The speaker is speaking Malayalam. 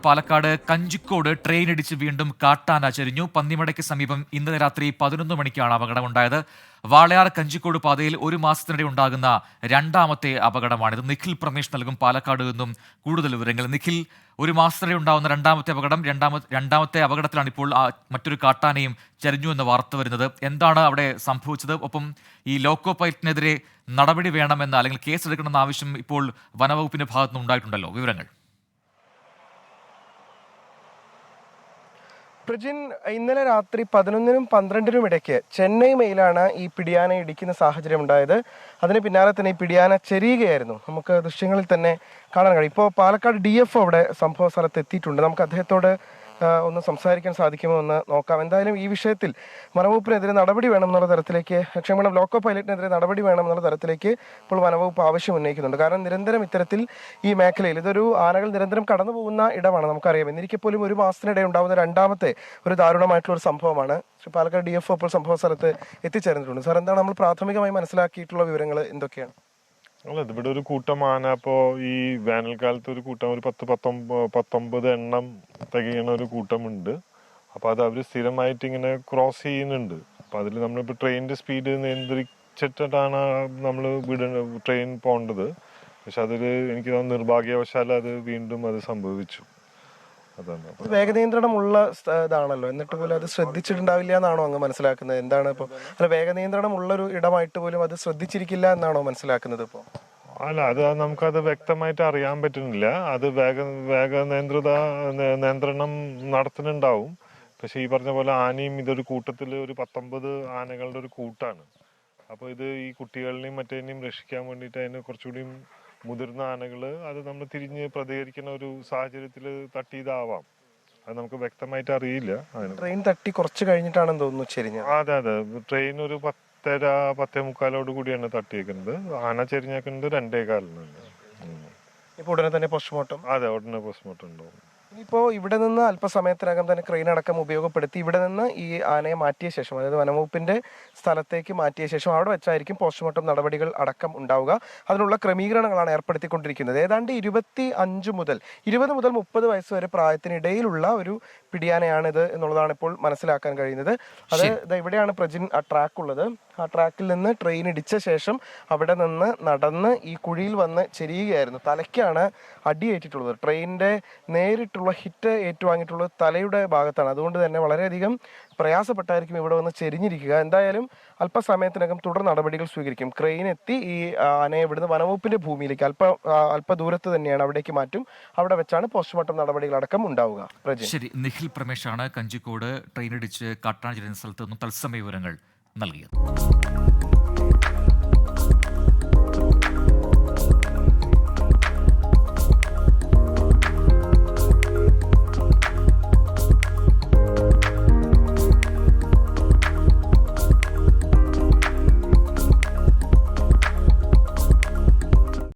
പാലക്കാട് കഞ്ചിക്കോട് ട്രെയിൻ ഇടിച്ച് വീണ്ടും കാട്ടാന ചരിഞ്ഞു. പന്നിമടയ്ക്ക് സമീപം ഇന്നലെ രാത്രി 11 മണിക്കാണ് അപകടമുണ്ടായത്. വാളയാർ കഞ്ചിക്കോട് പാതയിൽ ഒരു മാസത്തിനിടെ ഉണ്ടാകുന്ന രണ്ടാമത്തെ അപകടമാണിത്. നിഖിൽ പ്രമേഷ് നൽകും പാലക്കാട് നിന്നും കൂടുതൽ വിവരങ്ങൾ. നിഖിൽ, ഒരു മാസത്തിനിടെ ഉണ്ടാകുന്ന രണ്ടാമത്തെ അപകടം, രണ്ടാമത്തെ അപകടത്തിലാണ് ഇപ്പോൾ മറ്റൊരു കാട്ടാനയും ചരിഞ്ഞു എന്ന വാർത്ത വരുന്നത്. എന്താണ് അവിടെ സംഭവിച്ചത്? ഒപ്പം ഈ ലോക്കോ പൈലറ്റിനെതിരെ നടപടി വേണമെന്ന അല്ലെങ്കിൽ കേസെടുക്കണമെന്ന ആവശ്യം ഇപ്പോൾ വനവകുപ്പിന്റെ ഭാഗത്തുനിന്ന് ഉണ്ടായിട്ടുണ്ടല്ലോ, വിവരങ്ങൾ. പ്രജിൻ, ഇന്നലെ രാത്രി 11-നും 12-നും ഇടയ്ക്ക് ചെന്നൈ മെയിലാണ് ഈ പിടിയാന ഇടിക്കുന്ന സാഹചര്യം ഉണ്ടായത്. അതിന് പിന്നാലെ തന്നെ ഈ പിടിയാന ചെരിയുകയായിരുന്നു. നമുക്ക് ദൃശ്യങ്ങളിൽ തന്നെ കാണാൻ കഴിയും. ഇപ്പോൾ പാലക്കാട് DFO അവിടെ സംഭവ സ്ഥലത്ത് എത്തിയിട്ടുണ്ട്. നമുക്ക് അദ്ദേഹത്തോട് ഒന്ന് സംസാരിക്കാൻ സാധിക്കുമോ എന്ന് നോക്കാം. എന്തായാലും ഈ വിഷയത്തിൽ വനവകുപ്പിനെതിരെ നടപടി വേണമെന്നുള്ള തരത്തിലേക്ക്, ലോക്കോ പൈലറ്റിനെതിരെ നടപടി വേണമെന്നുള്ള തരത്തിലേക്ക് ഇപ്പോൾ വനവകുപ്പ് ആവശ്യം ഉന്നയിക്കുന്നുണ്ട്. കാരണം നിരന്തരം ഇത്തരത്തിൽ ഈ മേഖലയിൽ ഇതൊരു ആനകൾ നിരന്തരം കടന്നു പോകുന്ന ഇടമാണ്, നമുക്കറിയാം. എന്നിരിക്കെ പോലും ഒരു മാസത്തിനിടെ ഉണ്ടാകുന്ന രണ്ടാമത്തെ ഒരു ദാരുണമായിട്ടുള്ള ഒരു സംഭവമാണ്. പാലക്കാട് DFO ഇപ്പോൾ സംഭവ സ്ഥലത്ത് എത്തിച്ചേർന്നിട്ടുണ്ട്. സാർ, എന്താണ് നമ്മൾ പ്രാഥമികമായി മനസ്സിലാക്കിയിട്ടുള്ള വിവരങ്ങൾ എന്തൊക്കെയാണ്? അല്ല, ഇവിടെ ഒരു കൂട്ടം ആന ഇപ്പോ ഈ വേനൽക്കാലത്ത് ഒരു കൂട്ടം ഒരു 19 എണ്ണം തികയണ ഒരു കൂട്ടമുണ്ട്. അപ്പൊ അത് അവര് സ്ഥിരമായിട്ട് ഇങ്ങനെ ക്രോസ് ചെയ്യുന്നുണ്ട്. അപ്പൊ അതിൽ നമ്മളിപ്പോ ട്രെയിനിന്റെ സ്പീഡ് നിയന്ത്രിച്ചിട്ടാണ് നമ്മൾ ട്രെയിൻ പോകേണ്ടത്. പക്ഷെ അതില് എനിക്ക് തോന്നുന്നു നിർഭാഗ്യവശാൽ അത് വീണ്ടും അത് സംഭവിച്ചു. വേഗനിയന്ത്രണമുള്ള ഇതാണല്ലോ, എന്നിട്ട് പോലും അത് ശ്രദ്ധിച്ചിട്ടുണ്ടാവില്ല എന്നാണോ അങ്ങ് മനസ്സിലാക്കുന്നത്? എന്താണ് ഇപ്പോൾ അല്ല, വേഗനിയന്ത്രണമുള്ള ഒരു ഇടമായിട്ട് പോലും അത് ശ്രദ്ധിച്ചിരിക്കില്ല എന്നാണോ മനസ്സിലാക്കുന്നത് ഇപ്പോൾ? അല്ല, അത് നമുക്കത് വ്യക്തമായിട്ട് അറിയാൻ പറ്റുന്നില്ല. അത് നിയന്ത്രണം നടത്തുന്നുണ്ടാവും. പക്ഷെ ഈ പറഞ്ഞ പോലെ ആനയും ഇതൊരു കൂട്ടത്തിൽ ഒരു 19 ആനകളുടെ ഒരു കൂട്ടാണ്. അപ്പോൾ ഇത് ഈ കുട്ടികളിനെയും മറ്റേനെയും രക്ഷിക്കാൻ വേണ്ടിയിട്ട് അതിന് കുറച്ചുകൂടി മുതിർന്ന ആനകള് അത് നമ്മൾ തിരിഞ്ഞ് പ്രതികരിക്കുന്ന ഒരു സാഹചര്യത്തിൽ തട്ടിയതാവാം. അത് നമുക്ക് വ്യക്തമായിട്ട് അറിയില്ല. ട്രെയിൻ തട്ടി കുറച്ച് കഴിഞ്ഞിട്ടാണെന്ന് തോന്നുന്നു ചെരിഞ്ഞത്. അതെ, ട്രെയിൻ ഒരു 10:30-10:45 കൂടിയാണ് തട്ടിയേക്കുന്നത്. ആന ചെരിഞ്ഞേക്കുന്നത് 2:15. ഇപ്പൊ ഉടനെ തന്നെ പോസ്റ്റ്മോർട്ടം? അതെ, ഉടനെ പോസ്റ്റ്മോർട്ടം ഉണ്ടാവും. ഇപ്പോൾ ഇവിടെ നിന്ന് അല്പസമയത്തിനകം തന്നെ ക്രെയിൻ അടക്കം ഉപയോഗപ്പെടുത്തി ഇവിടെ നിന്ന് ഈ ആനയെ മാറ്റിയ ശേഷം, അതായത് വനംവകുപ്പിന്റെ സ്ഥലത്തേക്ക് മാറ്റിയ ശേഷം അവിടെ വെച്ചായിരിക്കും പോസ്റ്റ്മോർട്ടം നടപടികൾ അടക്കം ഉണ്ടാവുക. അതിനുള്ള ക്രമീകരണങ്ങളാണ് ഏർപ്പെടുത്തിക്കൊണ്ടിരിക്കുന്നത്. ഏതാണ്ട് 20 മുതൽ 30 വയസ്സ് വരെ പ്രായത്തിനിടയിലുള്ള ഒരു പിടിയാനയാണിത് എന്നുള്ളതാണ് ഇപ്പോൾ മനസ്സിലാക്കാൻ കഴിയുന്നത്. അത് ഇവിടെയാണ് പ്രജിൻ ആ ട്രാക്ക് ഉള്ളത്. ആ ട്രാക്കിൽ നിന്ന് ട്രെയിൻ ഇടിച്ച ശേഷം അവിടെ നിന്ന് നടന്ന് ഈ കുഴിയിൽ വന്ന് ചെരിയുകയായിരുന്നു. തലയ്ക്കാണ് അടിയേറ്റിട്ടുള്ളത്. ട്രെയിനിന്റെ നേരിട്ടുള്ള ഹിറ്റ് ഏറ്റുവാങ്ങിയിട്ടുള്ളത് തലയുടെ ഭാഗത്താണ്. അതുകൊണ്ട് തന്നെ വളരെയധികം പ്രയാസപ്പെട്ടായിരിക്കും ഇവിടെ വന്ന് ചെരിഞ്ഞിരിക്കുക. എന്തായാലും അല്പസമയത്തിനകം തുടർ നടപടികൾ സ്വീകരിക്കും. ക്രെയിൻ എത്തി ഈ ആനയെ ഇവിടുന്ന് വനവകുപ്പിന്റെ ഭൂമിയിലേക്ക് അല്പ ദൂരത്ത് തന്നെയാണ്, അവിടേക്ക് മാറ്റും. അവിടെ വെച്ചാണ് പോസ്റ്റ്മോർട്ടം നടപടികളടക്കം ഉണ്ടാവുക. ശരി, നിഖിൽ പ്രമേഷാണ് കഞ്ചിക്കോട് ട്രെയിൻ ഇടിച്ച് കാട്ടാന ചെരിഞ്ഞ സ്ഥലത്ത് നിന്നും തത്സമയ വിവരങ്ങൾ നൽകിയത്.